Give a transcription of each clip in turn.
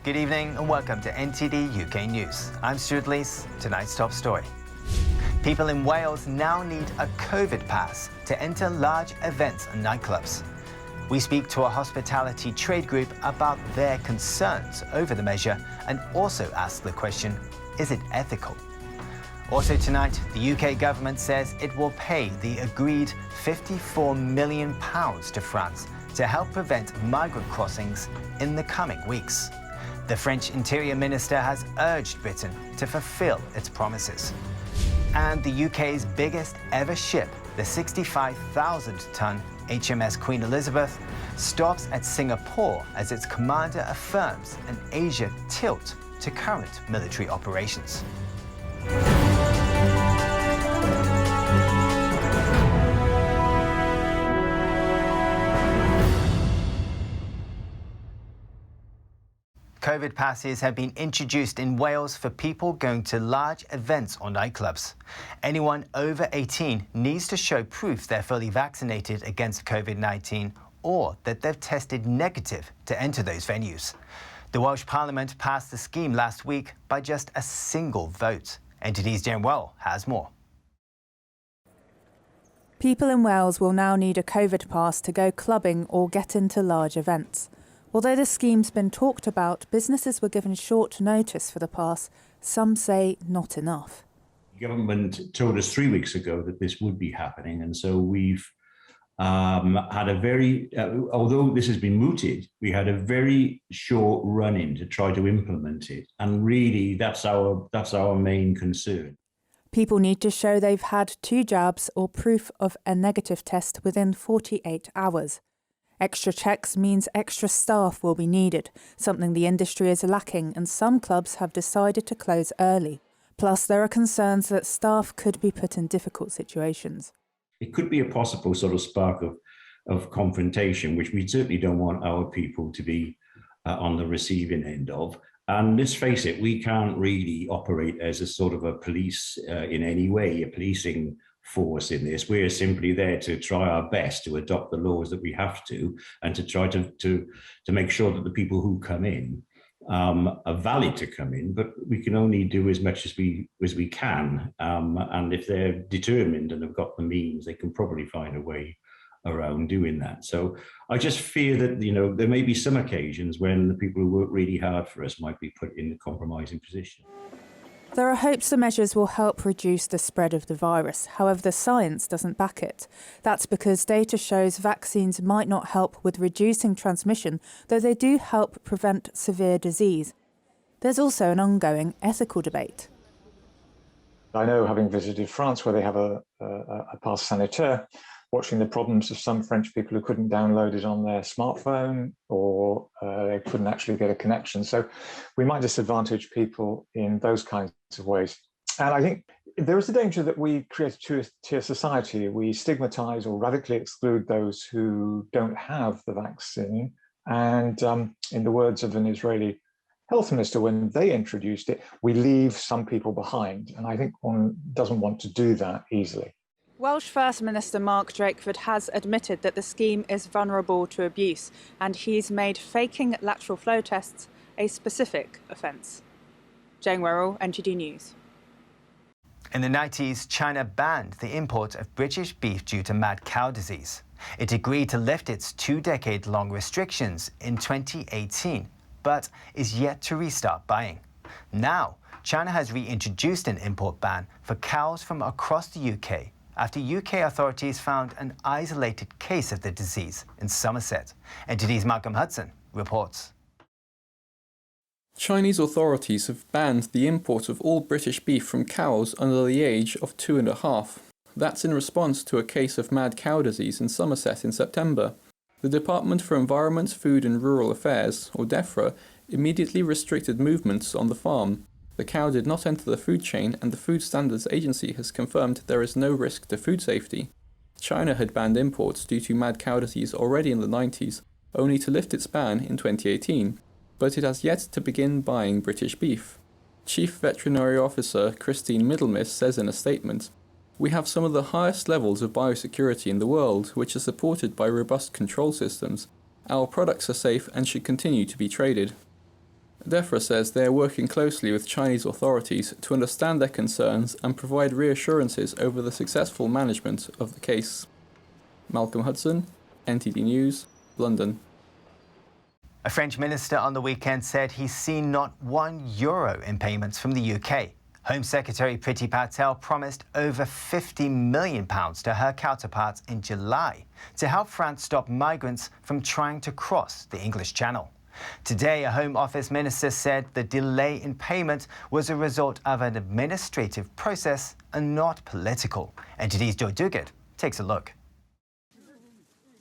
Good evening and welcome to NTD UK News. I'm Stuart Lees. Tonight's top story. People in Wales now need a COVID pass to enter large events and nightclubs. We speak to a hospitality trade group about their concerns over the measure and also ask the question, is it ethical? Also tonight, the UK government says it will pay the agreed £54 million to France to help prevent migrant crossings in the coming weeks. The French Interior Minister has urged Britain to fulfil its promises. And the UK's biggest ever ship, the 65,000-ton HMS Queen Elizabeth, stops at Singapore as its commander affirms an Asia tilt to current military operations. COVID passes have been introduced in Wales for people going to large events or nightclubs. Anyone over 18 needs to show proof they're fully vaccinated against COVID-19 or that they've tested negative to enter those venues. The Welsh Parliament passed the scheme last week by just a single vote. NTD's Jane Well has more. People in Wales will now need a COVID pass to go clubbing or get into large events. Although the scheme's been talked about, businesses were given short notice for the pass. Some say not enough. The government told us 3 weeks ago that this would be happening, and so we've had a very, although this has been mooted, we had a very short run-in to try to implement it, and really that's our main concern. People need to show they've had 2 jabs or proof of a negative test within 48 hours. Extra checks means extra staff will be needed, something the industry is lacking, and some clubs have decided to close early. Plus, there are concerns that staff could be put in difficult situations. It could be a possible sort of spark of confrontation, which we certainly don't want our people to be on the receiving end of. And let's face it, we can't really operate as a sort of a police in any way, a policing force in this. We're simply there to try our best to adopt the laws that we have to, and to try to make sure that the people who come in are valid to come in, but we can only do as much as we can. And if they're determined and have got the means, they can probably find a way around doing that. So I just fear that, there may be some occasions when the people who work really hard for us might be put in a compromising position. There are hopes the measures will help reduce the spread of the virus. However, the science doesn't back it. That's because data shows vaccines might not help with reducing transmission, though they do help prevent severe disease. There's also an ongoing ethical debate. I know, having visited France, where they have a pass sanitaire, watching the problems of some French people who couldn't download it on their smartphone, or they couldn't actually get a connection. So we might disadvantage people in those kinds of ways. And I think there is a danger that we create a two-tier society. We stigmatize or radically exclude those who don't have the vaccine. And in the words of an Israeli health minister, when they introduced it, we leave some people behind. And I think one doesn't want to do that easily. Welsh First Minister Mark Drakeford has admitted that the scheme is vulnerable to abuse, and he's made faking lateral flow tests a specific offence. Jane Werrell, NTD News. In the 90s, China banned the import of British beef due to mad cow disease. It agreed to lift its 2-decade-long restrictions in 2018, but is yet to restart buying. Now, China has reintroduced an import ban for cows from across the UK after UK authorities found an isolated case of the disease in Somerset. NTD's Malcolm Hudson reports. Chinese authorities have banned the import of all British beef from cows under the age of 2.5. That's in response to a case of mad cow disease in Somerset in September. The Department for Environment, Food and Rural Affairs, or DEFRA, immediately restricted movements on the farm. The cow did not enter the food chain, and the Food Standards Agency has confirmed there is no risk to food safety. China had banned imports due to mad cow disease already in the 90s, only to lift its ban in 2018, but it has yet to begin buying British beef. Chief Veterinary Officer Christine Middlemiss says in a statement, "We have some of the highest levels of biosecurity in the world, which are supported by robust control systems. Our products are safe and should continue to be traded." DEFRA says they are working closely with Chinese authorities to understand their concerns and provide reassurances over the successful management of the case. Malcolm Hudson, NTD News, London. A French minister on the weekend said he's seen not €1 in payments from the UK. Home Secretary Priti Patel promised over £50 million to her counterparts in July to help France stop migrants from trying to cross the English Channel. Today, a Home Office minister said the delay in payment was a result of an administrative process and not political. NTD's Joy Duguid takes a look.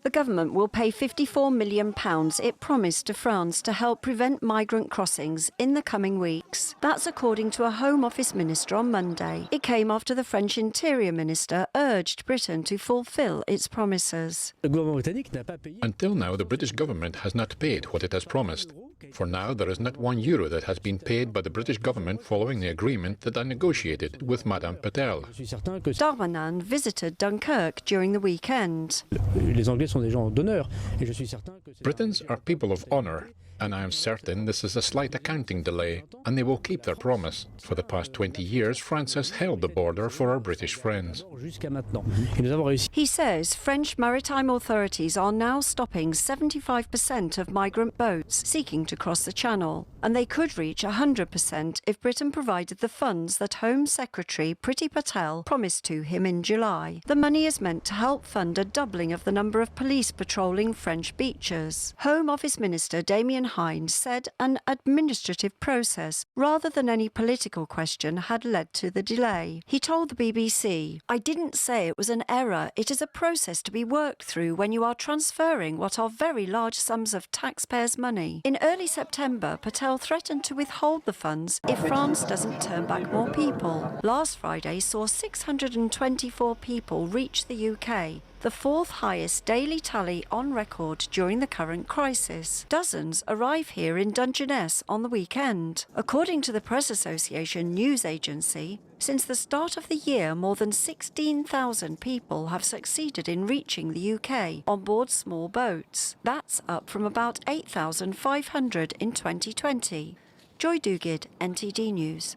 The government will pay £54 million it promised to France to help prevent migrant crossings in the coming weeks. That's according to a Home Office minister on Monday. It came after the French Interior Minister urged Britain to fulfil its promises. Until now, the British government has not paid what it has promised. For now, there is not €1 that has been paid by the British government following the agreement that I negotiated with Madame Patel. Darmanin visited Dunkirk during the weekend. Britons are people of honour, and I am certain this is a slight accounting delay, and they will keep their promise. For the past 20 years, France has held the border for our British friends. He says French maritime authorities are now stopping 75% of migrant boats seeking to cross the Channel, and they could reach 100% if Britain provided the funds that Home Secretary Priti Patel promised to him in July. The money is meant to help fund a doubling of the number of police patrolling French beaches. Home Office Minister Damien Hines said an administrative process rather than any political question had led to the delay. He told the BBC, "I didn't say it was an error. It is a process to be worked through when you are transferring what are very large sums of taxpayers' money." In early September, Patel threatened to withhold the funds if France doesn't turn back more people. Last Friday saw 624 people reach the UK, the fourth highest daily tally on record during the current crisis. Dozens arrive here in Dungeness on the weekend. According to the Press Association news agency, since the start of the year, more than 16,000 people have succeeded in reaching the UK on board small boats. That's up from about 8,500 in 2020. Joy Duguid, NTD News.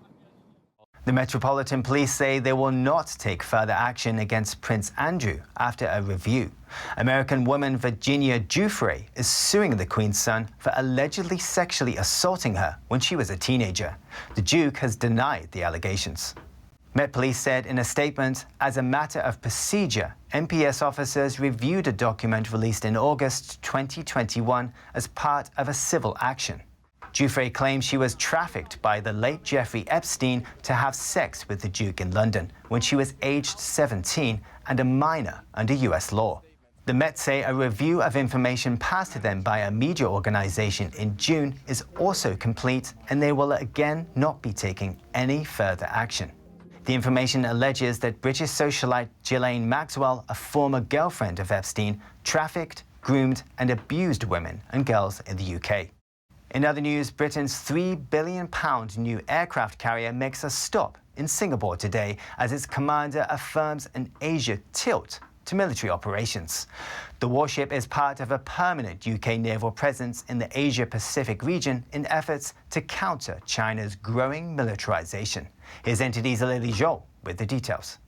The Metropolitan Police say they will not take further action against Prince Andrew after a review. American woman Virginia Giuffre is suing the Queen's son for allegedly sexually assaulting her when she was a teenager. The Duke has denied the allegations. Met Police said in a statement, as a matter of procedure, MPS officers reviewed a document released in August 2021 as part of a civil action. Giuffre claims she was trafficked by the late Jeffrey Epstein to have sex with the Duke in London when she was aged 17 and a minor under US law. The Met say a review of information passed to them by a media organisation in June is also complete, and they will again not be taking any further action. The information alleges that British socialite Ghislaine Maxwell, a former girlfriend of Epstein, trafficked, groomed and abused women and girls in the UK. In other news, Britain's £3 billion new aircraft carrier makes a stop in Singapore today as its commander affirms an Asia tilt to military operations. The warship is part of a permanent UK naval presence in the Asia-Pacific region in efforts to counter China's growing militarization. Here's NTD's Lily Zhou with the details.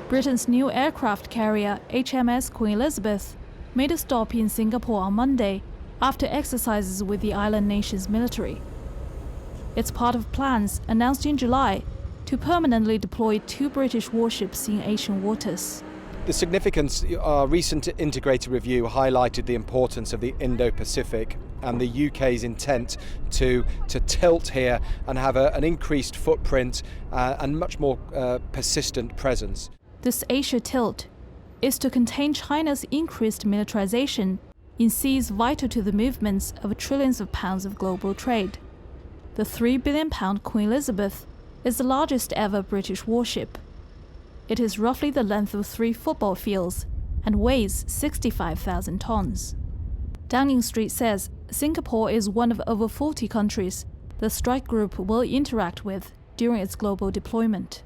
Britain's new aircraft carrier, HMS Queen Elizabeth, made a stop in Singapore on Monday after exercises with the island nation's military. It's part of plans announced in July to permanently deploy 2 British warships in Asian waters. The significance, our recent integrated review highlighted the importance of the Indo-Pacific and the UK's intent to tilt here and have an increased footprint and much more persistent presence. This Asia tilt is to contain China's increased militarization in seas vital to the movements of trillions of pounds of global trade. The £3 billion Queen Elizabeth is the largest ever British warship. It is roughly the length of 3 football fields and weighs 65,000 tons. Downing Street says Singapore is one of over 40 countries the strike group will interact with during its global deployment.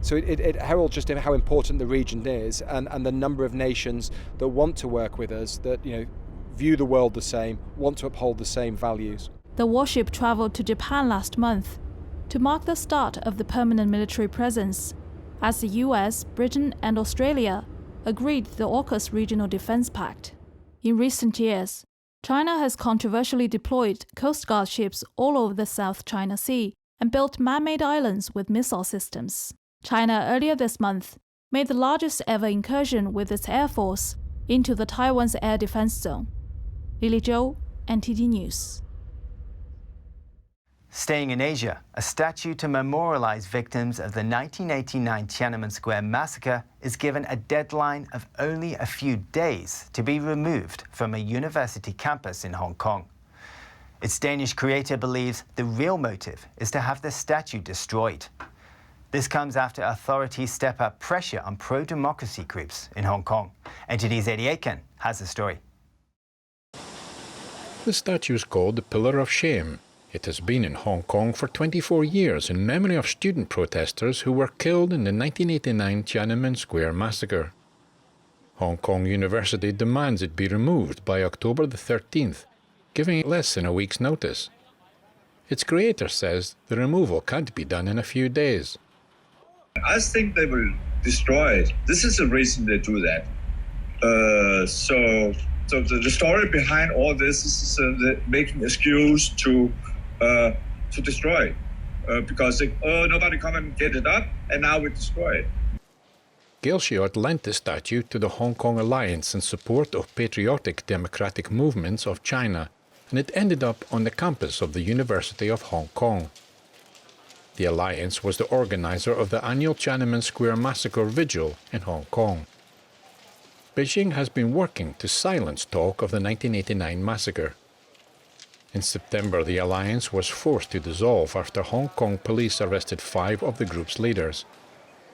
So it heralds just how important the region is and the number of nations that want to work with us, that view the world the same, want to uphold the same values. The warship travelled to Japan last month to mark the start of the permanent military presence, as the US, Britain and Australia agreed to the AUKUS Regional Defence Pact. In recent years, China has controversially deployed Coast Guard ships all over the South China Sea and built man-made islands with missile systems. China earlier this month made the largest ever incursion with its air force into the Taiwan's air defense zone. Lily Zhou, NTD News. Staying in Asia, a statue to memorialize victims of the 1989 Tiananmen Square massacre is given a deadline of only a few days to be removed from a university campus in Hong Kong. Its Danish creator believes the real motive is to have the statue destroyed. This comes after authorities step up pressure on pro-democracy groups in Hong Kong. NTD's Eddie Aiken has the story. The statue is called the Pillar of Shame. It has been in Hong Kong for 24 years in memory of student protesters who were killed in the 1989 Tiananmen Square massacre. Hong Kong University demands it be removed by October the 13th, giving it less than a week's notice. Its creator says the removal can't be done in a few days. I think they will destroy it. This is the reason they do that. So the story behind all this is making an excuse to destroy it, because nobody come and get it up, and now we destroy it. Gail Shiot lent the statue to the Hong Kong Alliance in support of patriotic democratic movements of China, and it ended up on the campus of the University of Hong Kong. The Alliance was the organizer of the annual Tiananmen Square massacre vigil in Hong Kong. Beijing has been working to silence talk of the 1989 massacre. In September, the alliance was forced to dissolve after Hong Kong police arrested 5 of the group's leaders.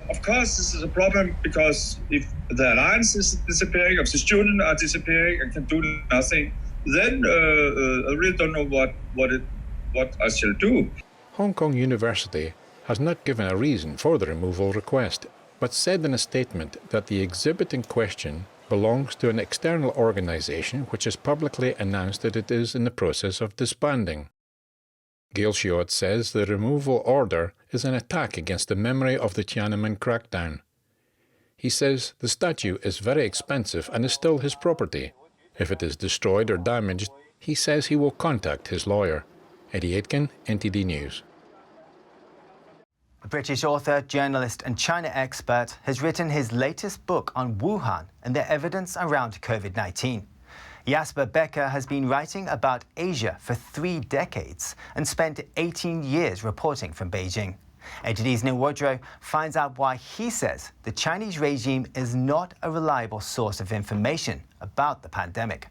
Of course, this is a problem, because if the alliance is disappearing, if the students are disappearing and can do nothing, then I really don't know what I shall do. Hong Kong University has not given a reason for the removal request, but said in a statement that the exhibit in question belongs to an external organization which has publicly announced that it is in the process of disbanding. Gail Shiot says the removal order is an attack against the memory of the Tiananmen crackdown. He says the statue is very expensive and is still his property. If it is destroyed or damaged, he says he will contact his lawyer. Eddie Aitken, NTD News. A British author, journalist and China expert has written his latest book on Wuhan and the evidence around COVID-19. Jasper Becker has been writing about Asia for 3 decades and spent 18 years reporting from Beijing. NTD's Neil Woodrow finds out why he says the Chinese regime is not a reliable source of information about the pandemic.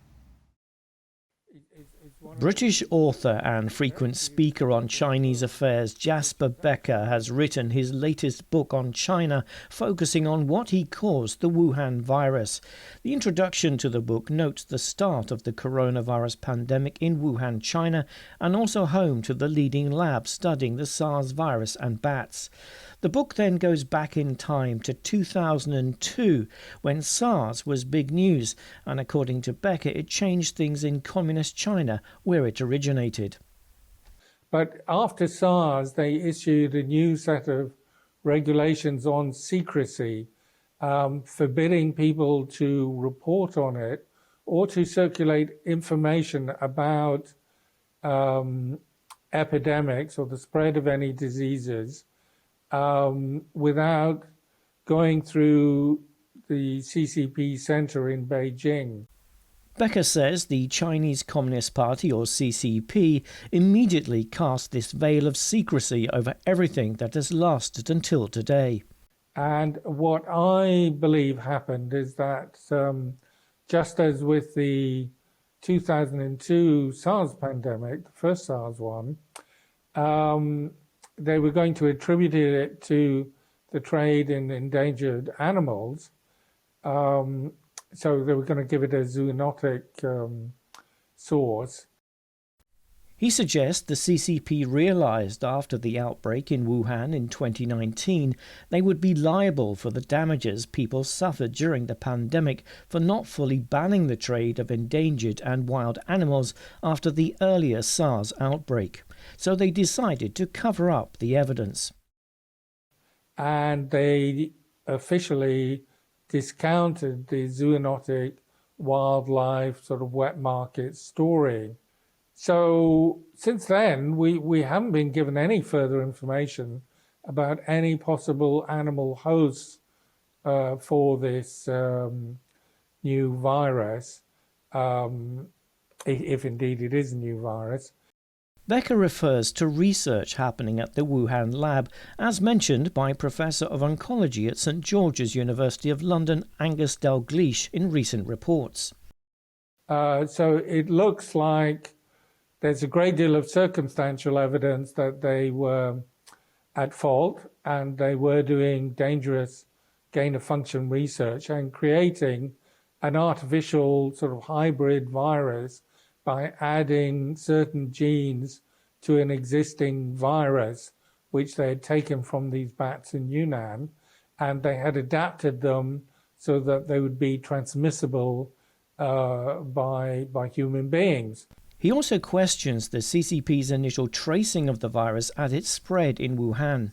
British author and frequent speaker on Chinese affairs Jasper Becker has written his latest book on China, focusing on what he calls the Wuhan virus. The introduction to the book notes the start of the coronavirus pandemic in Wuhan, China, and also home to the leading lab studying the SARS virus and bats. The book then goes back in time to 2002, when SARS was big news, and according to Becker, it changed things in communist China, where it originated. But after SARS, they issued a new set of regulations on secrecy, forbidding people to report on it or to circulate information about epidemics or the spread of any diseases without going through the CCP center in Beijing. Becker says the Chinese Communist Party, or CCP, immediately cast this veil of secrecy over everything that has lasted until today. And what I believe happened is that just as with the 2002 SARS pandemic, the first SARS one, they were going to attribute it to the trade in endangered animals. So they were going to give it a zoonotic source. He suggests the CCP realised after the outbreak in Wuhan in 2019 they would be liable for the damages people suffered during the pandemic for not fully banning the trade of endangered and wild animals after the earlier SARS outbreak. So they decided to cover up the evidence. And they officially discounted the zoonotic wildlife sort of wet market story. So since then, we haven't been given any further information about any possible animal hosts for this new virus, if indeed it is a new virus. Becker refers to research happening at the Wuhan lab, as mentioned by Professor of Oncology at St George's University of London, Angus Dalgleish, in recent reports. So it looks like there's a great deal of circumstantial evidence that they were at fault and they were doing dangerous gain-of-function research and creating an artificial sort of hybrid virus by adding certain genes to an existing virus, which they had taken from these bats in Yunnan, and they had adapted them so that they would be transmissible by human beings. He also questions the CCP's initial tracing of the virus as it spread in Wuhan.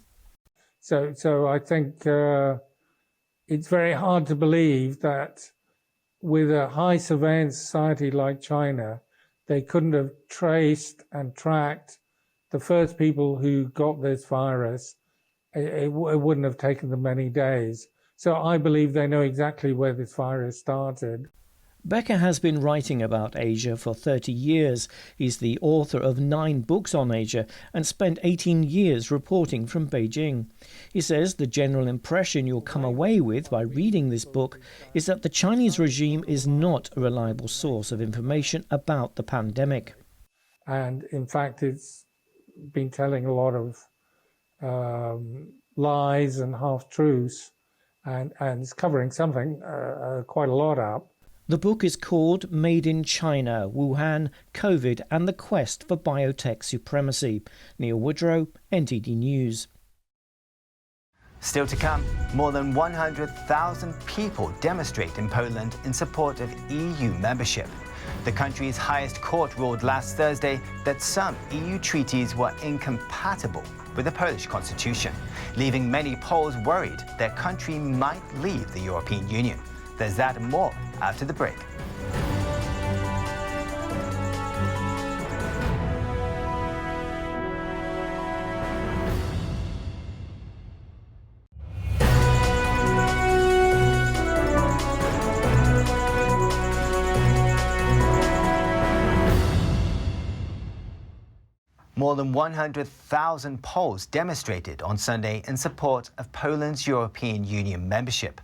So I think it's very hard to believe that with a high surveillance society like China, they couldn't have traced and tracked the first people who got this virus. It wouldn't have taken them many days. So I believe they know exactly where this virus started. Becker has been writing about Asia for 30 years. He's the author of 9 books on Asia and spent 18 years reporting from Beijing. He says the general impression you'll come away with by reading this book is that the Chinese regime is not a reliable source of information about the pandemic. And in fact, it's been telling a lot of lies and half-truths, and it's covering something, quite a lot up. The book is called Made in China, Wuhan, COVID and the Quest for Biotech Supremacy. Neil Woodrow, NTD News. Still to come, more than 100,000 people demonstrate in Poland in support of EU membership. The country's highest court ruled last Thursday that some EU treaties were incompatible with the Polish constitution, leaving many Poles worried their country might leave the European Union. There's that and more after the break. More than 100,000 Poles demonstrated on Sunday in support of Poland's European Union membership.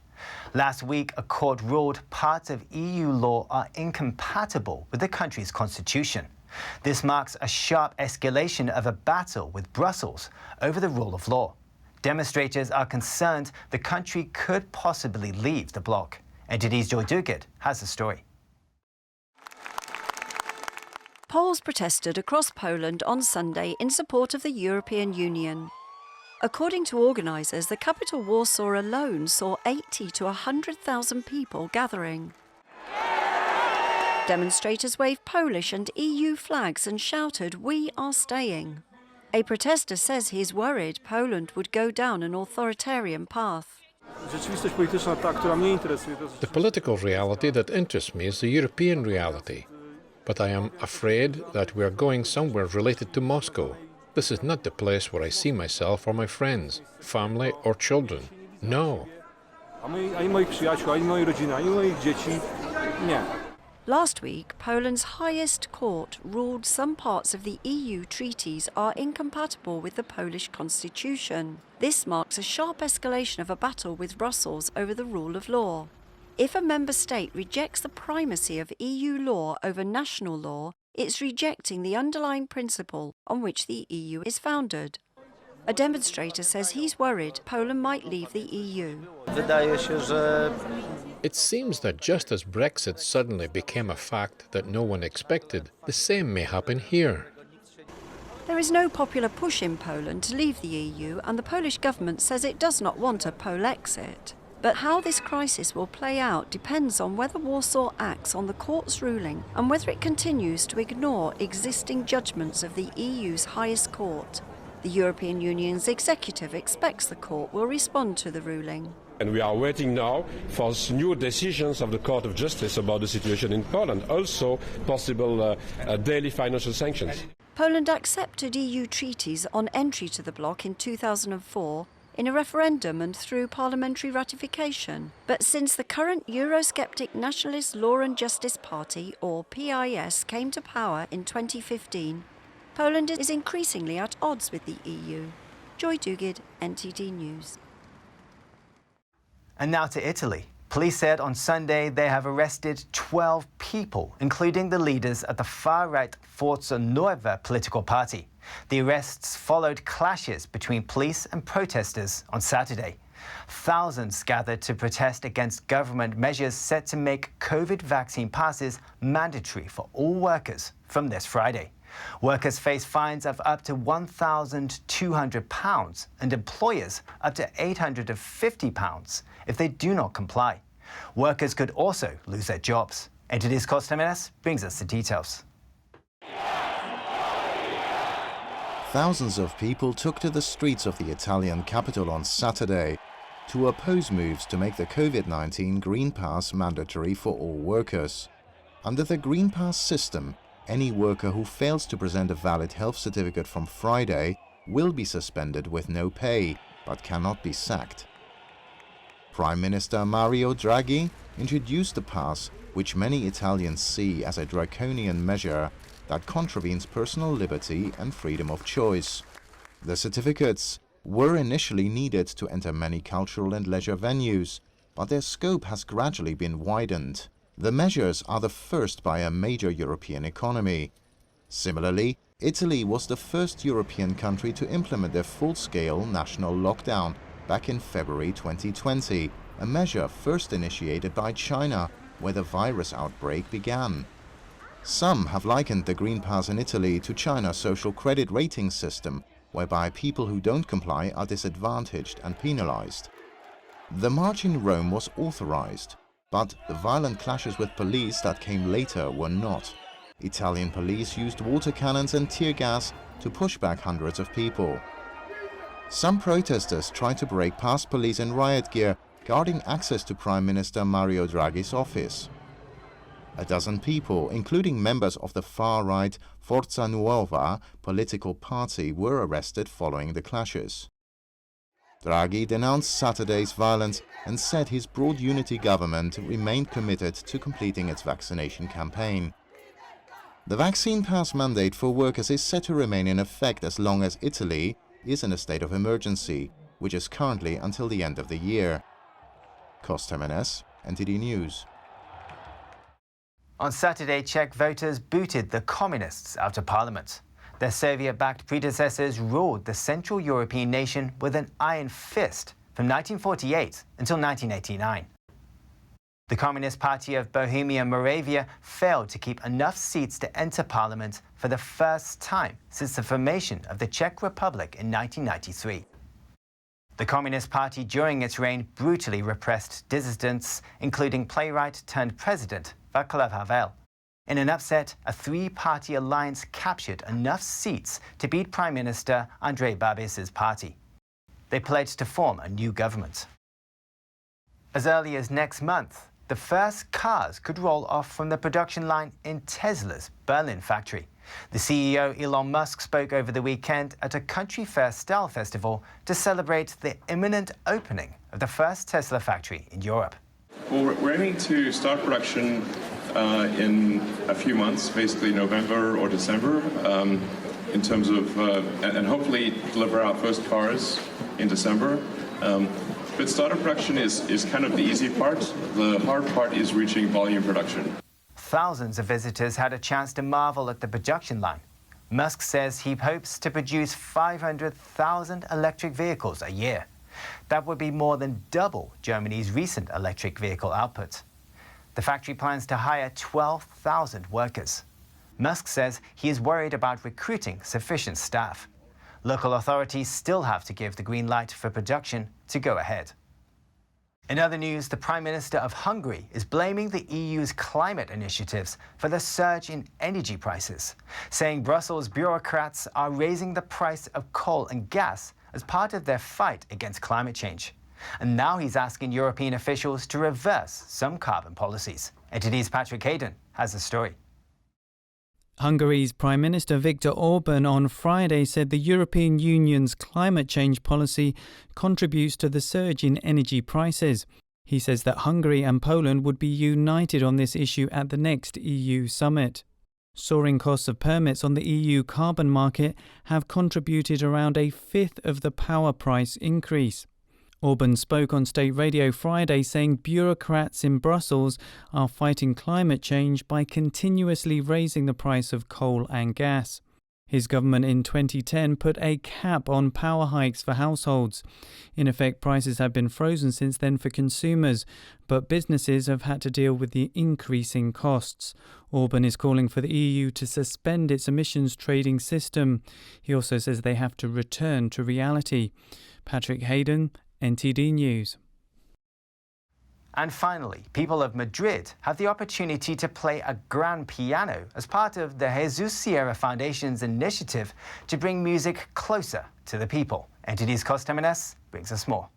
Last week, a court ruled parts of EU law are incompatible with the country's constitution. This marks a sharp escalation of a battle with Brussels over the rule of law. Demonstrators are concerned the country could possibly leave the bloc. NTD's Joy Duguid has the story. Poles protested across Poland on Sunday in support of the European Union. According to organisers, the capital Warsaw alone saw 80 to 100,000 people gathering. Demonstrators waved Polish and EU flags and shouted, "We are staying." A protester says he's worried Poland would go down an authoritarian path. The political reality that interests me is the European reality. But I am afraid that we are going somewhere related to Moscow. This is not the place where I see myself or my friends, family or children. No. Last week, Poland's highest court ruled some parts of the EU treaties are incompatible with the Polish constitution. This marks a sharp escalation of a battle with Brussels over the rule of law. If a member state rejects the primacy of EU law over national law, it's rejecting the underlying principle on which the EU is founded. A demonstrator says he's worried Poland might leave the EU. It seems that just as Brexit suddenly became a fact that no one expected, the same may happen here. There is no popular push in Poland to leave the EU, and the Polish government says it does not want a Polexit. But how this crisis will play out depends on whether Warsaw acts on the court's ruling and whether it continues to ignore existing judgments of the EU's highest court. The European Union's executive expects the court will respond to the ruling. And we are waiting now for new decisions of the Court of Justice about the situation in Poland, also possible daily financial sanctions. Poland accepted EU treaties on entry to the bloc in 2004 in a referendum and through parliamentary ratification. But since the current Eurosceptic Nationalist Law and Justice Party, or PIS, came to power in 2015, Poland is increasingly at odds with the EU. Joy Dugid, NTD News. And now to Italy. Police said on Sunday they have arrested 12 people, including the leaders of the far-right Forza Nuova political party. The arrests followed clashes between police and protesters on Saturday. Thousands gathered to protest against government measures set to make COVID vaccine passes mandatory for all workers from this Friday. Workers face fines of up to £1,200 and employers up to £850 if they do not comply. Workers could also lose their jobs. NTD's Costa Jimenez brings us the details. Thousands of people took to the streets of the Italian capital on Saturday to oppose moves to make the COVID-19 Green Pass mandatory for all workers. Under the Green Pass system, any worker who fails to present a valid health certificate from Friday will be suspended with no pay, but cannot be sacked. Prime Minister Mario Draghi introduced the pass, which many Italians see as a draconian measure that contravenes personal liberty and freedom of choice. The certificates were initially needed to enter many cultural and leisure venues, but their scope has gradually been widened. The measures are the first by a major European economy. Similarly, Italy was the first European country to implement a full-scale national lockdown back in February 2020, a measure first initiated by China, where the virus outbreak began. Some have likened the Green Pass in Italy to China's social credit rating system, whereby people who don't comply are disadvantaged and penalized. The march in Rome was authorized, but the violent clashes with police that came later were not. Italian police used water cannons and tear gas to push back hundreds of people. Some protesters tried to break past police in riot gear, guarding access to Prime Minister Mario Draghi's office. A dozen people, including members of the far-right Forza Nuova political party, were arrested following the clashes. Draghi denounced Saturday's violence and said his broad unity government remained committed to completing its vaccination campaign. The vaccine pass mandate for workers is set to remain in effect as long as Italy is in a state of emergency, which is currently until the end of the year. Costa Jimenez, NTD News. On Saturday, Czech voters booted the communists out of parliament. Their Soviet-backed predecessors ruled the Central European nation with an iron fist from 1948 until 1989. The Communist Party of Bohemia and Moravia failed to keep enough seats to enter parliament for the first time since the formation of the Czech Republic in 1993. The Communist Party during its reign brutally repressed dissidents, including playwright-turned-president Václav Havel. In an upset, a three-party alliance captured enough seats to beat Prime Minister Andrej Babis's party. They pledged to form a new government. As early as next month, the first cars could roll off from the production line in Tesla's Berlin factory. The CEO Elon Musk spoke over the weekend at a country fair style festival to celebrate the imminent opening of the first Tesla factory in Europe. Well, we're aiming to start production in a few months, basically November or December, in terms of, and hopefully deliver our first cars in December. But startup production is kind of the easy part. The hard part is reaching volume production. Thousands of visitors had a chance to marvel at the production line. Musk says he hopes to produce 500,000 electric vehicles a year. That would be more than double Germany's recent electric vehicle output. The factory plans to hire 12,000 workers. Musk says he is worried about recruiting sufficient staff. Local authorities still have to give the green light for production to go ahead. In other news, the Prime Minister of Hungary is blaming the EU's climate initiatives for the surge in energy prices, saying Brussels bureaucrats are raising the price of coal and gas as part of their fight against climate change. And now he's asking European officials to reverse some carbon policies. NTD's Patrick Hayden has the story. Hungary's Prime Minister Viktor Orban on Friday said the European Union's climate change policy contributes to the surge in energy prices. He says that Hungary and Poland would be united on this issue at the next EU summit. Soaring costs of permits on the EU carbon market have contributed around a fifth of the power price increase. Orban spoke on state radio Friday saying bureaucrats in Brussels are fighting climate change by continuously raising the price of coal and gas. His government in 2010 put a cap on power hikes for households. In effect, prices have been frozen since then for consumers, but businesses have had to deal with the increasing costs. Orban is calling for the EU to suspend its emissions trading system. He also says they have to return to reality. Patrick Hayden, NTD News. And finally, people of Madrid have the opportunity to play a grand piano as part of the Jesus Sierra Foundation's initiative to bring music closer to the people. NTD's Cos Jimenez brings us more.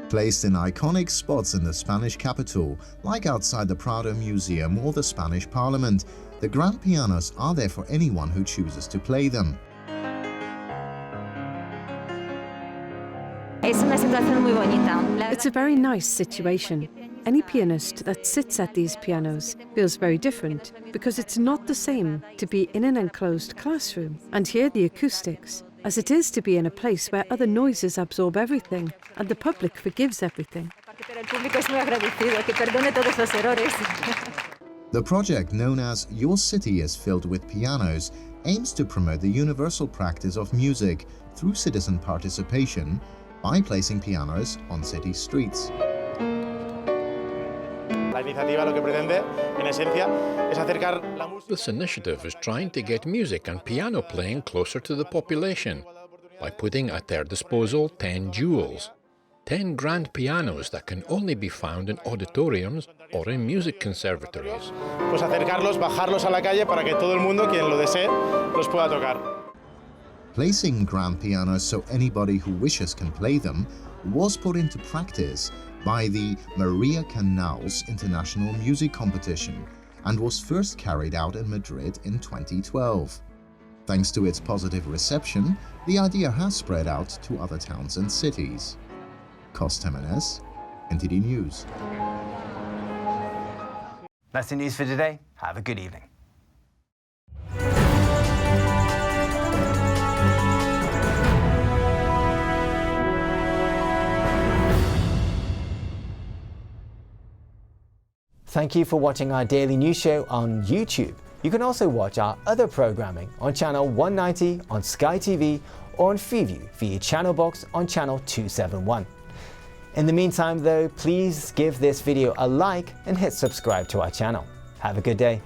Placed in iconic spots in the Spanish capital, like outside the Prado Museum or the Spanish Parliament, the grand pianos are there for anyone who chooses to play them. It's a very nice situation. Any pianist that sits at these pianos feels very different because it's not the same to be in an enclosed classroom and hear the acoustics as it is to be in a place where other noises absorb everything and the public forgives everything. The project, known as Your City is Filled with Pianos, aims to promote the universal practice of music through citizen participation by placing pianos on city streets. This initiative is trying to get music and piano playing closer to the population by putting at their disposal 10 jewels, 10 grand pianos that can only be found in auditoriums or in music conservatories. Placing grand pianos so anybody who wishes can play them was put into practice by the Maria Canals International Music Competition and was first carried out in Madrid in 2012. Thanks to its positive reception, the idea has spread out to other towns and cities. Cos Jimenez, NTD News. That's the news for today. Have a good evening. Thank you for watching our daily news show on YouTube. You can also watch our other programming on channel 190 on Sky TV or on Freeview via channel box on channel 271. In the meantime though, please give this video a like and hit subscribe to our channel. Have a good day.